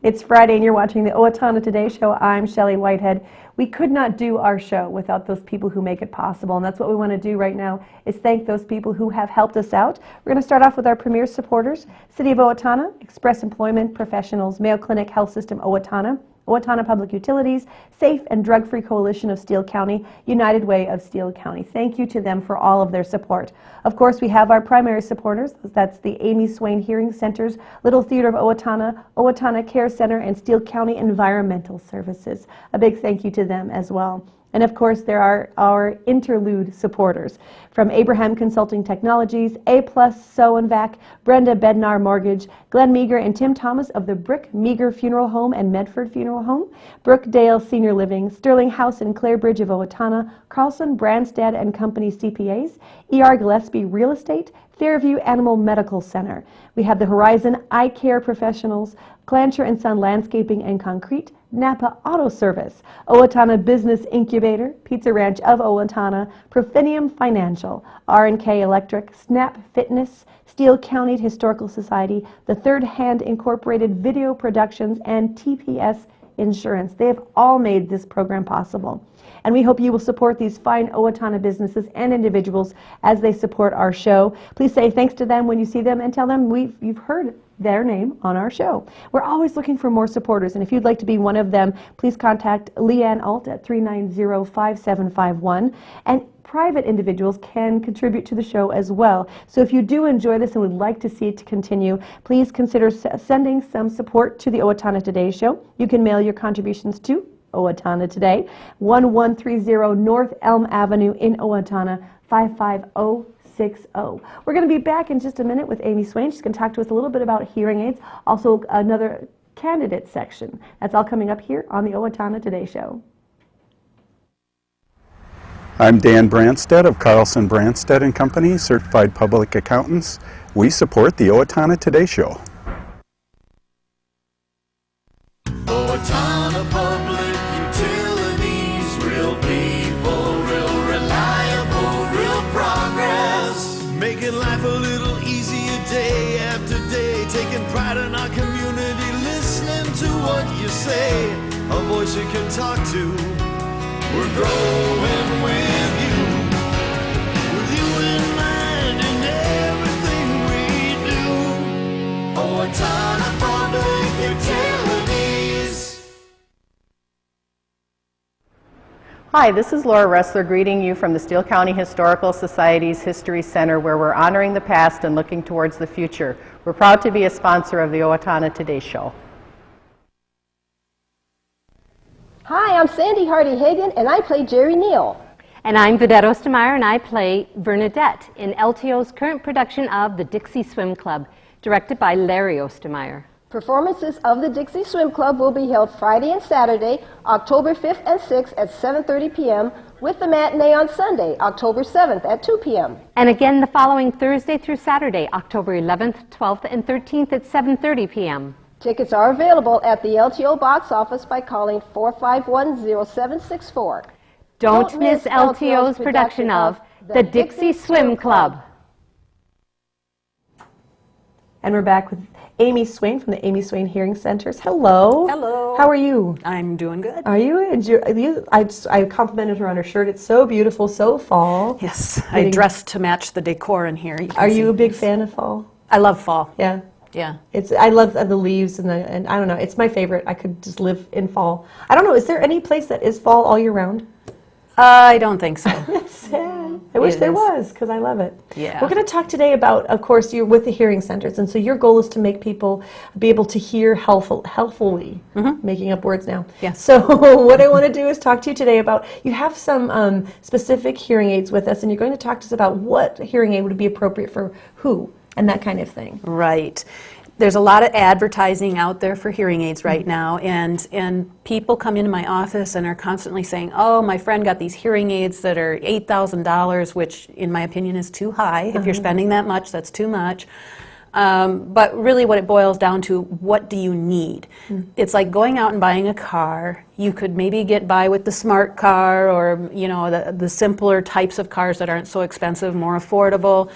It's Friday and you're watching the Owatonna Today Show. I'm Shelley Whitehead. We could not do our show without those people who make it possible, and that's what we want to do right now is thank those people who have helped us out. We're going to start off with our premier supporters: City of Owatonna, Express Employment Professionals, Mayo Clinic Health System Owatonna, Owatonna Public Utilities, Safe and Drug-Free Coalition of Steele County, United Way of Steele County. Thank you to them for all of their support. Of course, we have our primary supporters. That's the Amy Swain Hearing Centers, Little Theater of Owatonna, Owatonna Care Center, and Steele County Environmental Services. A big thank you to them as well. And of course, there are our interlude supporters from Abraham Consulting Technologies, A+, Sew and Vac, Brenda Bednar Mortgage, Glenn Meager and Tim Thomas of the Brick Meager Funeral Home and Medford Funeral Home, Brookdale Senior Living, Sterling House and Clare Bridge of Owatonna, Carlson, Branstad and Company CPAs, ER Gillespie Real Estate, Fairview Animal Medical Center. We have the Horizon Eye Care Professionals, Clancher and Son Landscaping and Concrete, Napa Auto Service, Owatonna Business Incubator, Pizza Ranch of Owatonna, Profinium Financial, R&K Electric, Snap Fitness, Steele County Historical Society, the Third Hand Incorporated Video Productions, and TPS Insurance. They have all made this program possible. And we hope you will support these fine Owatonna businesses and individuals as they support our show. Please say thanks to them when you see them and tell them you've heard their name on our show. We're always looking for more supporters, and if you'd like to be one of them, please contact Leanne Alt at 390-5751. And private individuals can contribute to the show as well. So if you do enjoy this and would like to see it to continue, please consider sending some support to the Owatonna Today Show. You can mail your contributions to Owatonna Today, 1130 North Elm Avenue in Owatonna, 55060. We're going to be back in just a minute with Amy Swain. She's going to talk to us a little bit about hearing aids, also another candidate section. That's all coming up here on the Owatonna Today Show. I'm Dan Branstad of Carlson Branstad and Company, Certified Public Accountants. We support the Owatonna Today Show. Owatonna Public Utilities, real people, real reliable, real progress. Making life a little easier day after day, taking pride in our community, listening to what you say, a voice you can talk to. We're growing with you in mind in everything we do. Owatonna Public Utilities. Hi, this is Laura Ressler greeting you from the Steele County Historical Society's History Center, where we're honoring the past and looking towards the future. We're proud to be a sponsor of the Owatonna Today Show. Hi, I'm Sandy Hardy-Hagan, and I play Jerry Neal. And I'm Vedette Ostermeyer, and I play Bernadette in LTO's current production of The Dixie Swim Club, directed by Larry Ostermeyer. Performances of the Dixie Swim Club will be held Friday and Saturday, October 5th and 6th at 7:30 p.m., with the matinee on Sunday, October 7th at 2 p.m. And again the following Thursday through Saturday, October 11th, 12th, and 13th at 7:30 p.m. Tickets are available at the LTO box office by calling 451-0764. Don't miss LTO's production of The Dixie Swim Club. And we're back with Amy Swain from the Amy Swain Hearing Centers. Hello. Hello. How are you? I'm doing good. Are you? I complimented her on her shirt. It's so beautiful, so fall. Yes, I dressed to match the decor in here. Are you a big fan of fall? I love fall. Yeah. Yeah. I love the leaves and I don't know. It's my favorite. I could just live in fall. I don't know. Is there any place that is fall all year round? I don't think so. That's sad. I wish there was, because I love it. Yeah. We're going to talk today about, of course, you're with the hearing centers, and so your goal is to make people be able to hear healthfully. Making up words now. Yes. So what I want to do is talk to you today about, you have some specific hearing aids with us, and you're going to talk to us about what hearing aid would be appropriate for who and that kind of thing. Right. There's a lot of advertising out there for hearing aids right now, and people come into my office and are constantly saying, oh, my friend got these hearing aids that are $8,000, which in my opinion is too high. If you're spending that much, that's too much. But really what it boils down to, what do you need? It's like going out and buying a car. You could maybe get by with the smart car, or the simpler types of cars that aren't so expensive, more affordable.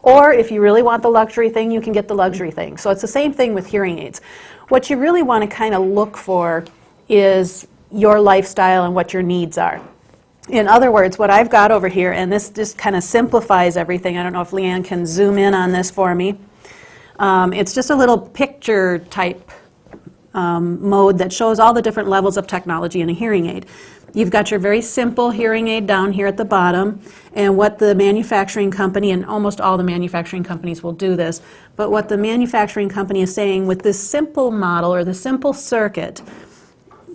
Or if you really want the luxury thing, you can get the luxury thing. So it's the same thing with hearing aids. What you really want to kind of look for is your lifestyle and what your needs are. In other words, what I've got over here, and this just kind of simplifies everything. I don't know if Leanne can zoom in on this for me. It's just a little picture type mode that shows all the different levels of technology in a hearing aid. You've got your very simple hearing aid down here at the bottom, and what the manufacturing company, and almost all the manufacturing companies will do this, but what the manufacturing company is saying with this simple model or the simple circuit,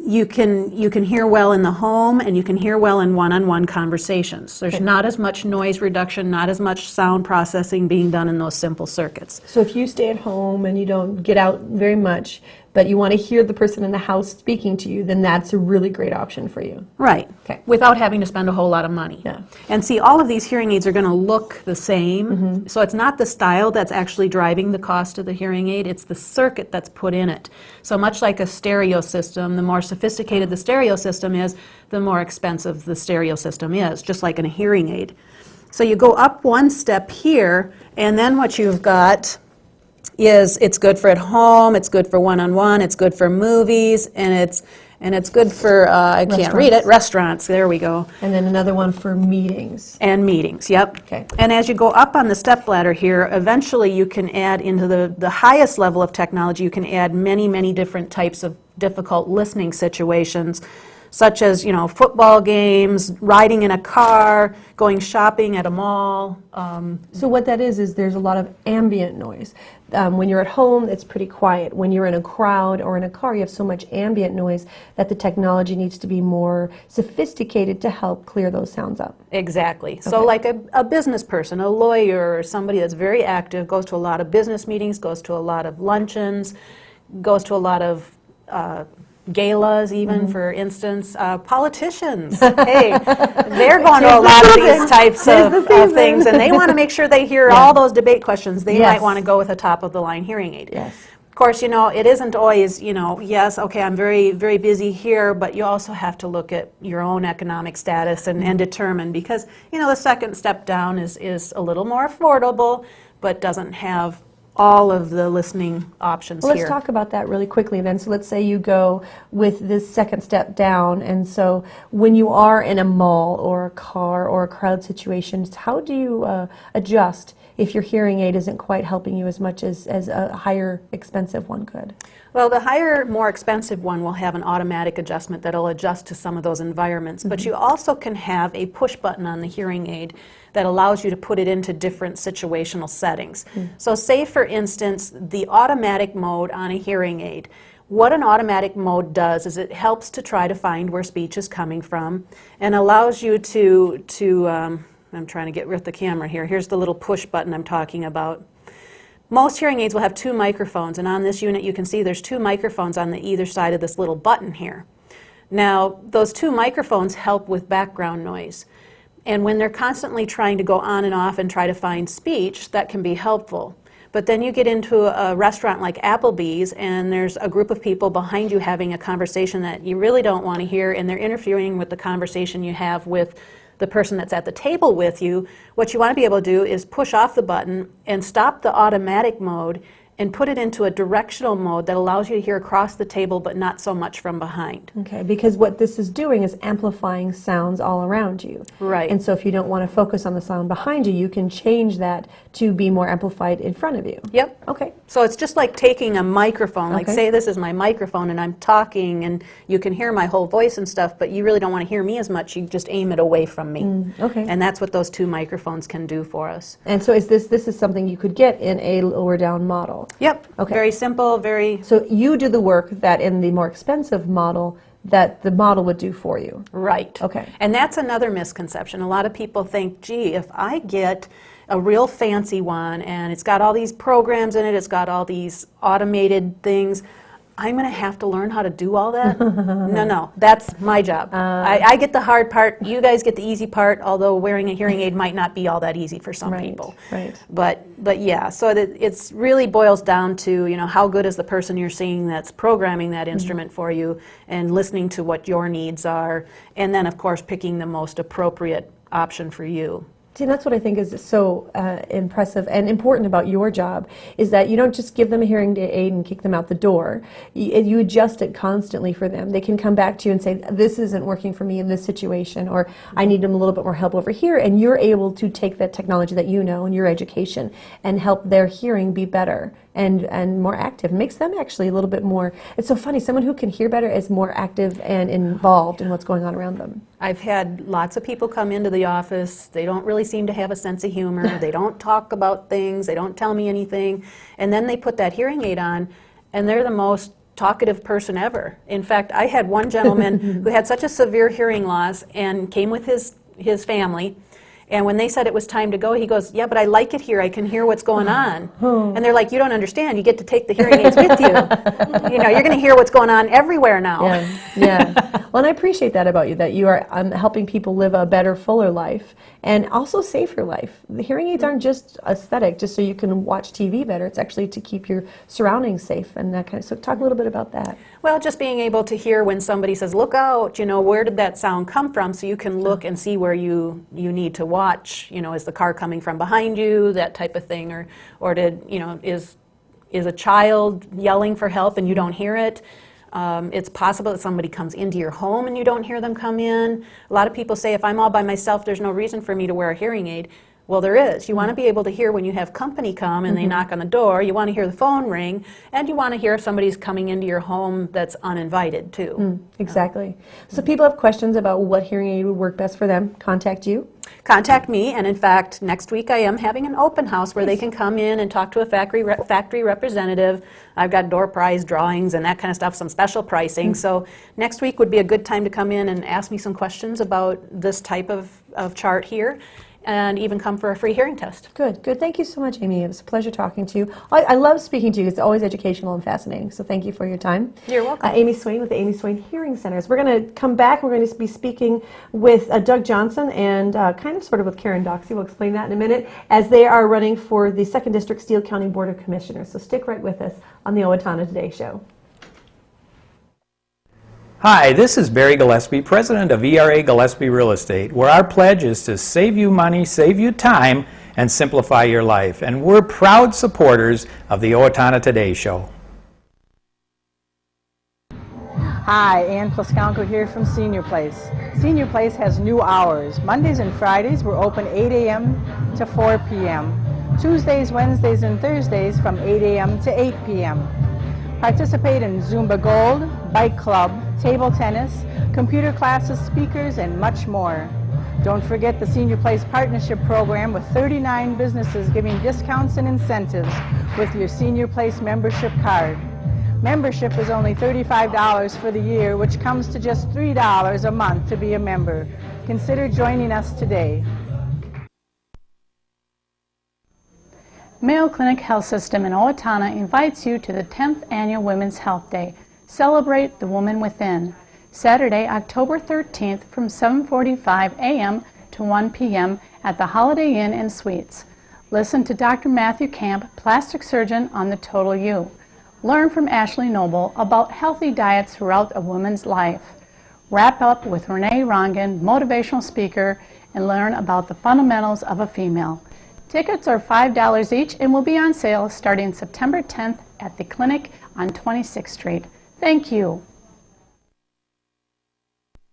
you can hear well in the home and you can hear well in one-on-one conversations. There's not as much noise reduction, not as much sound processing being done in those simple circuits. So if you stay at home and you don't get out very much, but you want to hear the person in the house speaking to you, then that's a really great option for you. Right. Okay. Without having to spend a whole lot of money. Yeah. And see, all of these hearing aids are going to look the same. So it's not the style that's actually driving the cost of the hearing aid, it's the circuit that's put in it. So much like a stereo system, the more sophisticated the stereo system is, the more expensive the stereo system is, just like in a hearing aid. So you go up one step here, and then what you've got is it's good for at home, it's good for one-on-one, it's good for movies, and it's good for, I can't read it, restaurants, there we go. And then another one for meetings. And meetings, yep. Okay. And as you go up on the stepladder here, eventually you can add into the highest level of technology, you can add many, many different types of difficult listening situations, such as, football games, riding in a car, going shopping at a mall. So what that is there's a lot of ambient noise. When you're at home, it's pretty quiet. When you're in a crowd or in a car, you have so much ambient noise that the technology needs to be more sophisticated to help clear those sounds up. Exactly. So like a business person, a lawyer, or somebody that's very active, goes to a lot of business meetings, goes to a lot of luncheons, goes to a lot of galas even, for instance. Politicians, hey, they're going to a lot of these types of things, and they want to make sure they hear all those debate questions. They might want to go with a top-of-the-line hearing aid. Yes. Of course, it isn't always, yes, okay, I'm very, very busy here, but you also have to look at your own economic status and determine, because, the second step down is a little more affordable, but doesn't have all of the listening options Well, here. let's talk about that really quickly then. So let's say you go with this second step down, and so when you are in a mall or a car or a crowd situation, how do you adjust if your hearing aid isn't quite helping you as much as a higher expensive one could? Well, the higher, more expensive one will have an automatic adjustment that'll adjust to some of those environments, but you also can have a push button on the hearing aid that allows you to put it into different situational settings. So say, for instance, the automatic mode on a hearing aid. What an automatic mode does is it helps to try to find where speech is coming from and allows you to I'm trying to get rid of the camera here. Here's the little push button I'm talking about. Most hearing aids will have two microphones, and on this unit you can see there's two microphones on the either side of this little button here. Now, those two microphones help with background noise. And when they're constantly trying to go on and off and try to find speech, that can be helpful. But then you get into a restaurant like Applebee's, and there's a group of people behind you having a conversation that you really don't want to hear, and they're interfering with the conversation you have with the person that's at the table with you. What you want to be able to do is push off the button and stop the automatic mode and put it into a directional mode that allows you to hear across the table but not so much from behind. Okay, because what this is doing is amplifying sounds all around you. Right. And so if you don't want to focus on the sound behind you, you can change that to be more amplified in front of you. Yep. Okay. So it's just like taking a microphone, like Okay. say this is my microphone and I'm talking and you can hear my whole voice and stuff, but you really don't want to hear me as much, you just aim it away from me. Okay. And that's what those two microphones can do for us. And so this is something you could get in a lower down model. Yep. Okay. Very simple, very... So you do the work that in the more expensive model that the model would do for you. Right. Okay. And that's another misconception. A lot of people think, gee, if I get a real fancy one and it's got all these programs in it, it's got all these automated things, I'm going to have to learn how to do all that? No, that's my job. I get the hard part, you guys get the easy part, although wearing a hearing aid might not be all that easy for some people. Right. But yeah, so it's really boils down to, how good is the person you're seeing that's programming that instrument for you and listening to what your needs are, and then of course picking the most appropriate option for you. See, that's what I think is so impressive and important about your job, is that you don't just give them a hearing aid and kick them out the door. You adjust it constantly for them. They can come back to you and say, this isn't working for me in this situation, or I need them a little bit more help over here, and you're able to take that technology that you know and your education and help their hearing be better and more active. It makes them actually a little bit more, it's so funny, someone who can hear better is more active and involved in what's going on around them. I've had lots of people come into the office. They don't really seem to have a sense of humor. They don't talk about things. They don't tell me anything. And then they put that hearing aid on, and they're the most talkative person ever. In fact, I had one gentleman who had such a severe hearing loss and came with his family. And when they said it was time to go, he goes, yeah, but I like it here. I can hear what's going on. And they're like, you don't understand. You get to take the hearing aids with you. You know, you're going to hear what's going on everywhere now. Yeah. Well, and I appreciate that about you, that you are helping people live a better, fuller life and also safer life. The hearing aids aren't just aesthetic, just so you can watch TV better. It's actually to keep your surroundings safe and that kind of. So talk a little bit about that. Well, just being able to hear when somebody says, look out, you know, where did that sound come from? So you can look and see where you need to watch, you know, is the car coming from behind you, that type of thing, or did, you know, is a child yelling for help and you don't hear it? It's possible that somebody comes into your home and you don't hear them come in. A lot of people say, if I'm all by myself, there's no reason for me to wear a hearing aid. Well, there is. You want to be able to hear when you have company come and they knock on the door. You want to hear the phone ring, and you want to hear if somebody's coming into your home that's uninvited, too. Exactly. So people have questions about what hearing aid would work best for them. Contact you. Contact me, and in fact, next week I am having an open house where they can come in and talk to a factory representative. I've got door prize drawings and that kind of stuff, some special pricing. So next week would be a good time to come in and ask me some questions about this type of chart here, and even come for a free hearing test. Good. Thank you so much, Amy. It was a pleasure talking to you. I love speaking to you. It's always educational and fascinating. So thank you for your time. You're welcome. Amy Swain with the Amy Swain Hearing Centers. We're going to come back. We're going to be speaking with Doug Johnson and kind of sort of with Karen Doxey. We'll explain that in a minute, as they are running for the Second District Steele County Board of Commissioners. So stick right with us on the Owatonna Today Show. Hi, this is Barry Gillespie, president of ERA Gillespie Real Estate, where our pledge is to save you money, save you time, and simplify your life. And we're proud supporters of the Owatonna Today Show. Hi, Ann Plaskanko here from Senior Place. Senior Place has new hours. Mondays and Fridays we're open 8 a.m. to 4 p.m. Tuesdays, Wednesdays, and Thursdays from 8 a.m. to 8 p.m. Participate in Zumba Gold, Bike Club, table tennis, computer classes, speakers, and much more. Don't forget the Senior Place Partnership Program with 39 businesses giving discounts and incentives with your Senior Place membership card. Membership is only $35 for the year, which comes to just $3 a month to be a member. Consider joining us today. Mayo Clinic Health System in Owatonna invites you to the 10th Annual Women's Health Day. Celebrate the woman within. Saturday, October 13th from 7:45 a.m. to 1 p.m. at the Holiday Inn and Suites. Listen to Dr. Matthew Camp, plastic surgeon on the Total You. Learn from Ashley Noble about healthy diets throughout a woman's life. Wrap up with Renee Rongan, motivational speaker, and learn about the fundamentals of a female. Tickets are $5 each and will be on sale starting September 10th at the clinic on 26th Street. Thank you.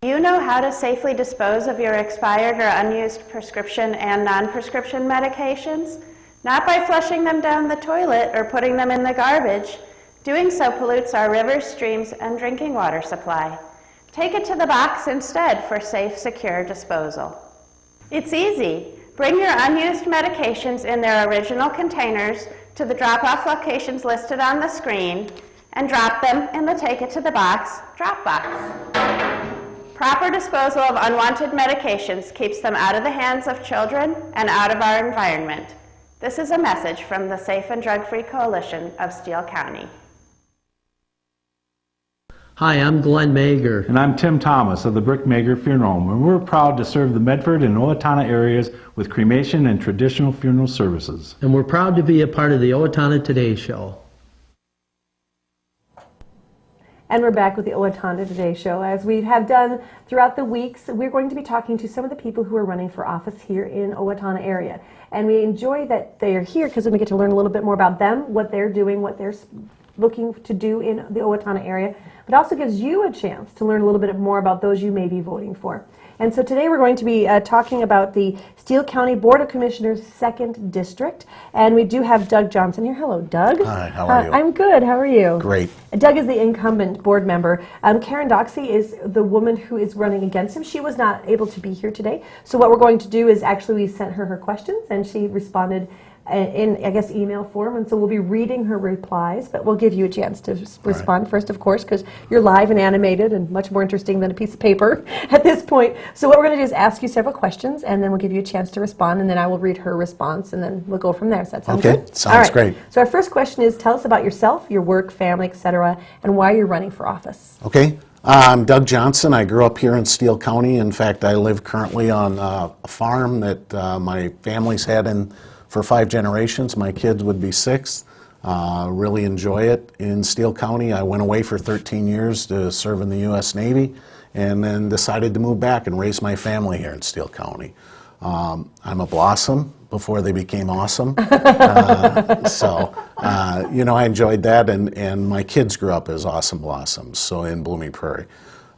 Do you know how to safely dispose of your expired or unused prescription and non-prescription medications? Not by flushing them down the toilet or putting them in the garbage. Doing so pollutes our rivers, streams, and drinking water supply. Take it to the box instead for safe, secure disposal. It's easy. Bring your unused medications in their original containers to the drop-off locations listed on the screen and drop them in the Take It to the Box drop box. Proper disposal of unwanted medications keeps them out of the hands of children and out of our environment. This is a message from the Safe and Drug-Free Coalition of Steele County. Hi, I'm Glenn Mager. And I'm Tim Thomas of the Brick Mager Funeral Home, and we're proud to serve the Medford and Owatonna areas with cremation and traditional funeral services. And we're proud to be a part of the Owatonna Today Show. And we're back with the Owatonna Today Show. As we have done throughout the weeks, we're going to be talking to some of the people who are running for office here in Owatonna area. And we enjoy that they are here because we get to learn a little bit more about them, what they're doing, what they're looking to do in the Owatonna area. But also gives you a chance to learn a little bit more about those you may be voting for. And so today we're going to be talking about the Steele County Board of Commissioners Second District. And we do have Doug Johnson here. Hello, Doug. Hi, how are you? I'm good. How are you? Great. Doug is the incumbent board member. Karen Doxey is the woman who is running against him. She was not able to be here today. So what we're going to do is actually we sent her questions and she responded in, I guess, email form, and so we'll be reading her replies, but we'll give you a chance to respond first, of course, because you're live and animated and much more interesting than a piece of paper at this point. So what we're going to do is ask you several questions, and then we'll give you a chance to respond, and then I will read her response, and then we'll go from there. Does that sound good? Okay, sounds great. So our first question is, tell us about yourself, your work, family, etc., and why you're running for office. Okay, I'm Doug Johnson. I grew up here in Steele County. In fact, I live currently on a farm that my family's had for 5 generations. My kids would be 6th. Really enjoy it in Steele County. I went away for 13 years to serve in the U.S. Navy and then decided to move back and raise my family here in Steele County. I'm a blossom before they became awesome. I enjoyed that, and my kids grew up as awesome blossoms, so in Blooming Prairie.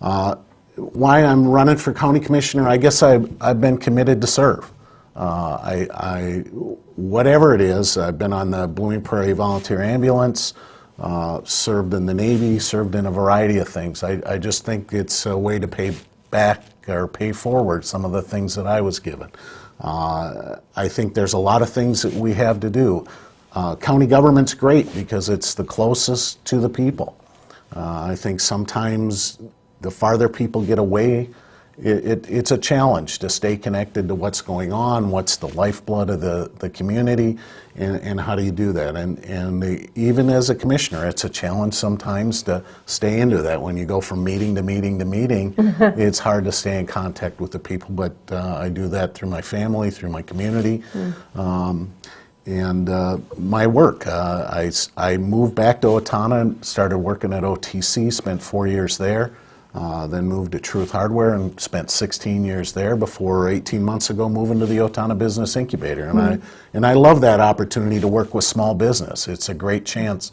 Why I'm running for county commissioner, I guess I've been committed to serve. Whatever it is, I've been on the Blooming Prairie Volunteer Ambulance, served in the Navy, served in a variety of things. I just think it's a way to pay back or pay forward some of the things that I was given. I think there's a lot of things that we have to do. County government's great because it's the closest to the people. I think sometimes the farther people get away, it's a challenge to stay connected to what's going on, what's the lifeblood of the community, and how do you do that. And even as a commissioner, it's a challenge sometimes to stay into that. When you go from meeting to meeting to meeting, it's hard to stay in contact with the people, but I do that through my family, through my community. And my work, I moved back to Owatonna and started working at OTC, spent 4 years there. Then moved to Truth Hardware and spent 16 years there before 18 months ago moving to the Owatonna Business Incubator. And I love that opportunity to work with small business. It's a great chance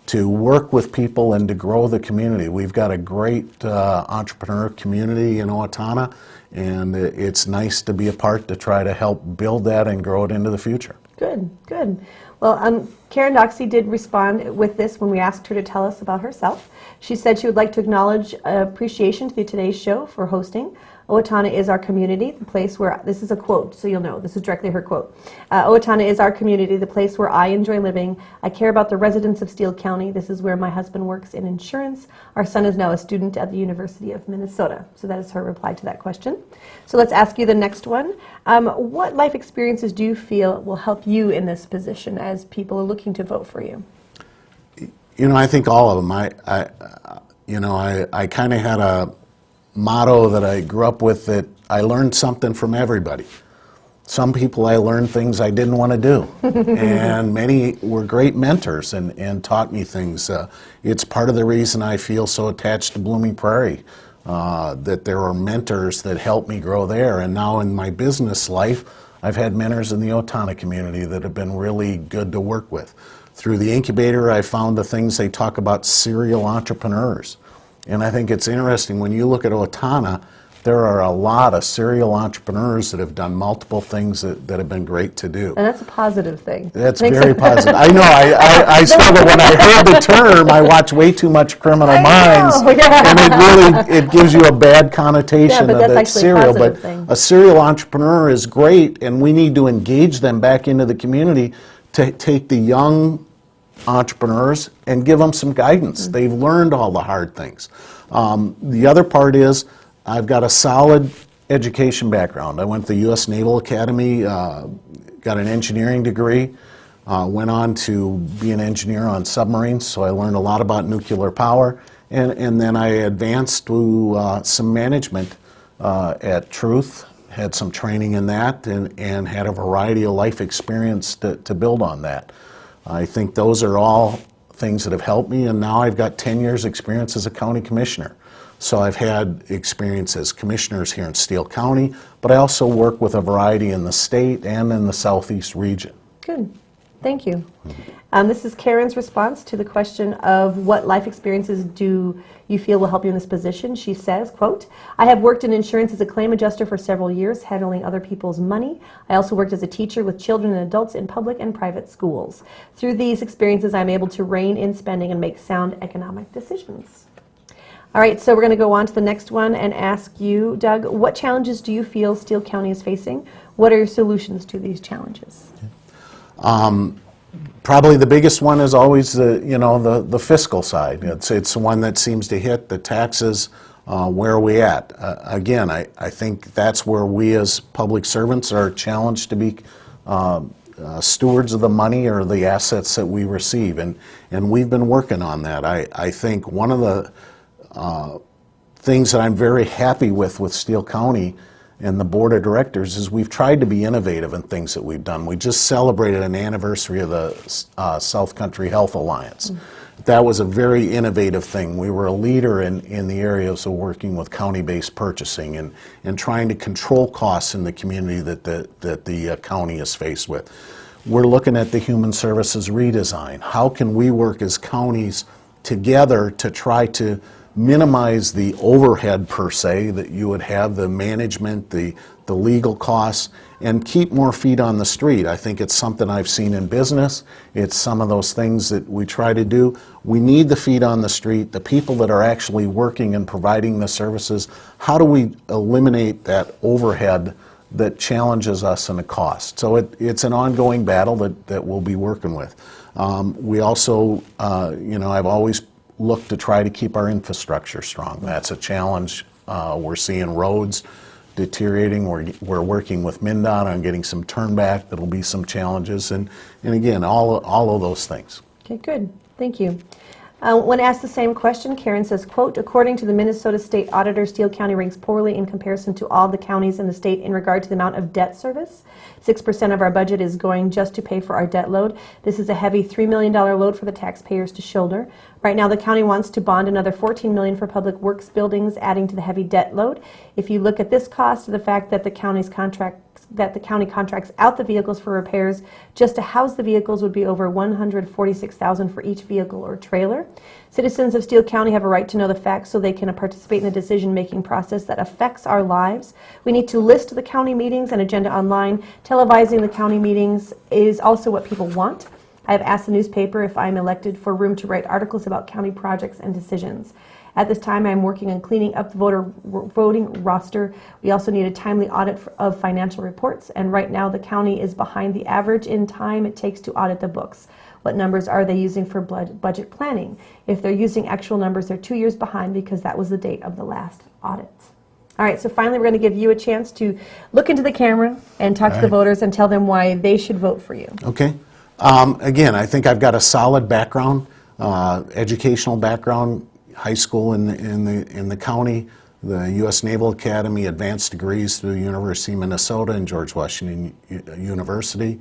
to work with people and to grow the community. We've got a great entrepreneur community in Owatonna, and it's nice to be a part to try to help build that and grow it into the future. Good, good. Well, Karen Doxey did respond with this when we asked her to tell us about herself. She said she would like to acknowledge appreciation to the Today's Show for hosting. Owatonna is our community, the place where, this is a quote, so you'll know, this is directly her quote. Owatonna is our community, the place where I enjoy living. I care about the residents of Steele County. This is where my husband works in insurance. Our son is now a student at the University of Minnesota. So that is her reply to that question. So let's ask you the next one. What life experiences do you feel will help you in this position as people are looking to vote for you? You know, I think all of them. I kind of had a motto that I grew up with, that I learned something from everybody. Some people I learned things I didn't want to do, and many were great mentors and taught me things. It's part of the reason I feel so attached to Blooming Prairie, that there are mentors that helped me grow there. And now in my business life, I've had mentors in the Owatonna community that have been really good to work with. Through the incubator, I found the things they talk about, serial entrepreneurs. And I think it's interesting, when you look at Owatonna, there are a lot of serial entrepreneurs that have done multiple things that have been great to do. And that's a positive thing. That's very positive. I know, I struggle when I heard the term. I watch way too much Criminal Minds, and it gives you a bad connotation of that serial. But a serial entrepreneur is great, and we need to engage them back into the community to take the young entrepreneurs and give them some guidance. They've learned all the hard things. The other part is, I've got a solid education background. I went to the U.S. Naval Academy, got an engineering degree, went on to be an engineer on submarines, so I learned a lot about nuclear power, and then I advanced to some management at Truth, had some training in that, and had a variety of life experience to build on that. I think those are all things that have helped me, and now I've got 10 years experience as a county commissioner. So I've had experience as commissioners here in Steele County, but I also work with a variety in the state and in the southeast region. Good. Thank you. This is Karen's response to the question of what life experiences do you feel will help you in this position. She says, quote, I have worked in insurance as a claim adjuster for several years, handling other people's money. I also worked as a teacher with children and adults in public and private schools. Through these experiences, I'm able to rein in spending and make sound economic decisions. All right, so we're going to go on to the next one and ask you, Doug, what challenges do you feel Steele County is facing? What are your solutions to these challenges? Probably the biggest one is always the fiscal side. It's the one that seems to hit the taxes. Where are we at? Again, I think that's where we as public servants are challenged to be stewards of the money or the assets that we receive, and we've been working on that. I think one of the things that I'm very happy with Steele County and the board of directors is we've tried to be innovative in things that we've done. We just celebrated an anniversary of the South Country Health Alliance. That was a very innovative thing. We were a leader in the areas of working with county-based purchasing and trying to control costs in the community that the county is faced with. We're looking at the human services redesign. How can we work as counties together to try to minimize the overhead per se that you would have, the management, the legal costs, and keep more feet on the street. I think it's something I've seen in business. It's some of those things that we try to do. We need the feet on the street, the people that are actually working and providing the services. How do we eliminate that overhead that challenges us in the cost? So it's an ongoing battle that we'll be working with. We also, I've always look to try to keep our infrastructure strong. That's a challenge. We're seeing roads deteriorating. We're working with MnDOT on getting some turnback. That'll be some challenges, and again, all of those things. Okay, good. Thank you. When asked the same question, Karen says, quote, according to the Minnesota State Auditor, Steele County ranks poorly in comparison to all the counties in the state in regard to the amount of debt service. 6% of our budget is going just to pay for our debt load. This is a heavy $3 million load for the taxpayers to shoulder. Right now, the county wants to bond another $14 million for public works buildings, adding to the heavy debt load. If you look at this cost, the fact that the county contracts out the vehicles for repairs, just to house the vehicles would be over $146,000 for each vehicle or trailer. Citizens of Steele County have a right to know the facts so they can participate in the decision-making process that affects our lives. We need to list the county meetings and agenda online. Televising the county meetings is also what people want. I have asked the newspaper if I'm elected for room to write articles about county projects and decisions. At this time, I'm working on cleaning up the voting roster. We also need a timely audit of financial reports, and right now the county is behind the average in time it takes to audit the books. What numbers are they using for budget planning? If they're using actual numbers, they're 2 years behind because that was the date of the last audit. All right, so finally we're going to give you a chance to look into the camera and talk to the voters and tell them why they should vote for you. Okay. Again, I think I've got a solid background, educational background, high school in the county, the U.S. Naval Academy, advanced degrees through the University of Minnesota and George Washington University.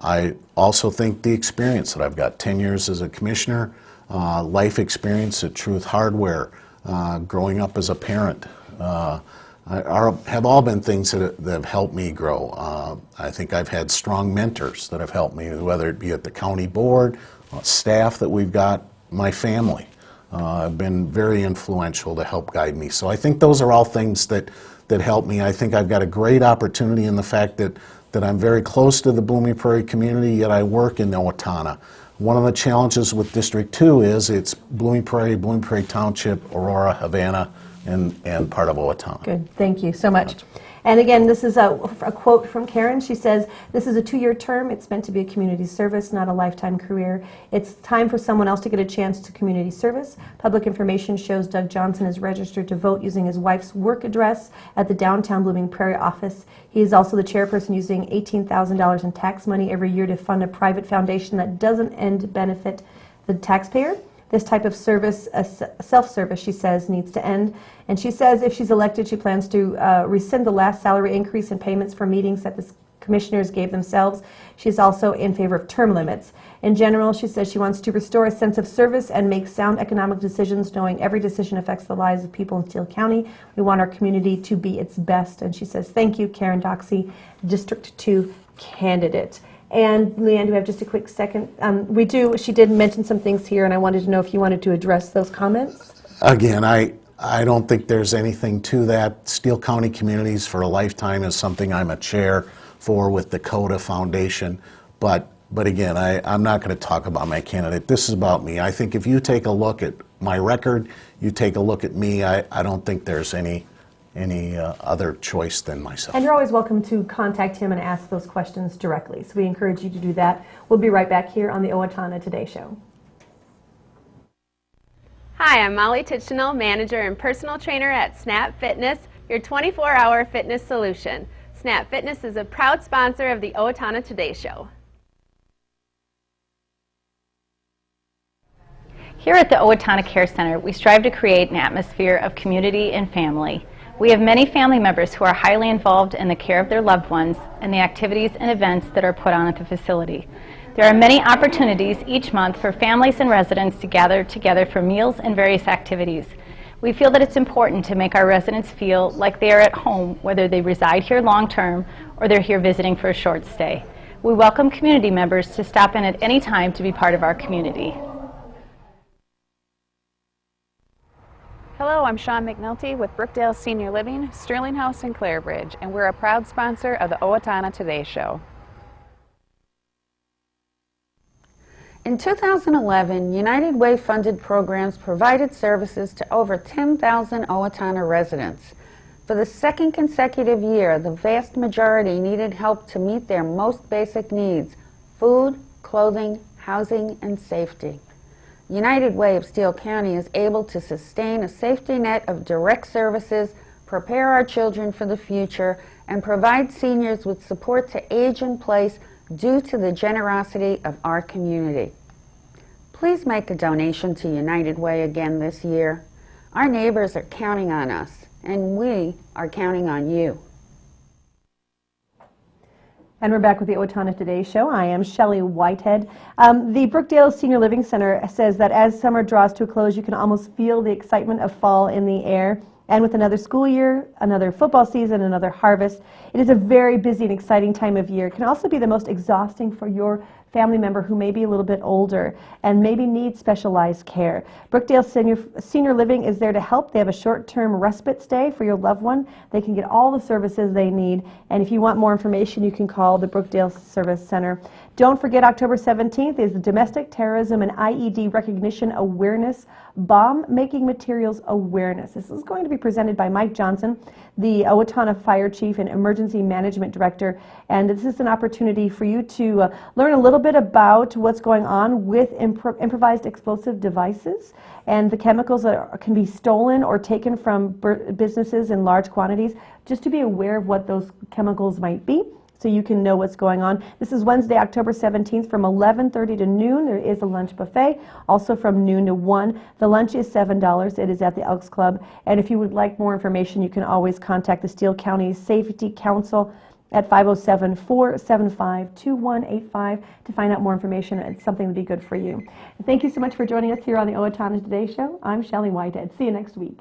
I also think the experience that I've got, 10 years as a commissioner, life experience at Truth Hardware, growing up as a parent, have all been things that have helped me grow. I think I've had strong mentors that have helped me, whether it be at the county board, staff that we've got, my family. Have been very influential to help guide me. So I think those are all things that help me. I think I've got a great opportunity in the fact that I'm very close to the Blooming Prairie community, yet I work in Owatonna. One of the challenges with District 2 is it's Blooming Prairie Township, Aurora, Havana, and part of Owatonna. Good, thank you so much. And again, this is a quote from Karen. She says, this is a 2-year term. It's meant to be a community service, not a lifetime career. It's time for someone else to get a chance to community service. Public information shows Doug Johnson is registered to vote using his wife's work address at the downtown Blooming Prairie office. He is also the chairperson using $18,000 in tax money every year to fund a private foundation that doesn't end benefit the taxpayer. This type of service, self-service, she says, needs to end. And she says if she's elected, she plans to rescind the last salary increase in payments for meetings that commissioners gave themselves. She's also in favor of term limits. In general, she says she wants to restore a sense of service and make sound economic decisions, knowing every decision affects the lives of people in Steele County. We want our community to be its best. And she says, thank you, Karen Doxey, District 2 candidate. And Leanne, do we have just a quick second? We do. She did mention some things here, and I wanted to know if you wanted to address those comments. Again, I don't think there's anything to that. Steele County Communities for a Lifetime is something I'm a chair for with the CODA Foundation. But again, I'm not going to talk about my candidate. This is about me. I think if you take a look at my record, you take a look at me, I don't think there's any other choice than myself. And you're always welcome to contact him and ask those questions directly. So we encourage you to do that. We'll be right back here on the Owatonna Today Show. Hi, I'm Molly Tichenal, manager and personal trainer at Snap Fitness, your 24-hour fitness solution. Snap Fitness is a proud sponsor of the Owatonna Today Show. Here at the Owatonna Care Center, we strive to create an atmosphere of community and family. We have many family members who are highly involved in the care of their loved ones and the activities and events that are put on at the facility. There are many opportunities each month for families and residents to gather together for meals and various activities. We feel that it's important to make our residents feel like they are at home, whether they reside here long-term or they're here visiting for a short stay. We welcome community members to stop in at any time to be part of our community. Hello, I'm Shawn McNulty with Brookdale Senior Living, Sterling House in Clarebridge, and we're a proud sponsor of the Owatonna Today Show. In 2011, United Way funded programs provided services to over 10,000 Owatonna residents. For the second consecutive year, the vast majority needed help to meet their most basic needs: food, clothing, housing, and safety. United Way of Steele County is able to sustain a safety net of direct services, prepare our children for the future, and provide seniors with support to age in place due to the generosity of our community. Please make a donation to United Way again this year. Our neighbors are counting on us, and we are counting on you. And we're back with the Owatonna Today Show. I am Shelley Whitehead. The Brookdale Senior Living Center says that as summer draws to a close, you can almost feel the excitement of fall in the air. And with another school year, another football season, another harvest, it is a very busy and exciting time of year. It can also be the most exhausting for your family member who may be a little bit older and maybe needs specialized care. Brookdale Senior Living is there to help. They have a short-term respite stay for your loved one. They can get all the services they need. And if you want more information, you can call the Brookdale Service Center. Don't forget, October 17th is the Domestic Terrorism and IED Recognition Awareness Bomb Making Materials Awareness. This is going to be presented by Mike Johnson, the Owatonna Fire Chief and Emergency Management Director. And this is an opportunity for you to learn a little bit about what's going on with improvised explosive devices and the chemicals that can be stolen or taken from businesses in large quantities, just to be aware of what those chemicals might be, so you can know what's going on. This is Wednesday, October 17th from 11:30 to noon. There is a lunch buffet, also from noon to 1. The lunch is $7. It is at the Elks Club. And if you would like more information, you can always contact the Steele County Safety Council at 507-475-2185 to find out more information. It's something that would be good for you. And thank you so much for joining us here on the Owatonna Today Show. I'm Shelley Whitehead. See you next week.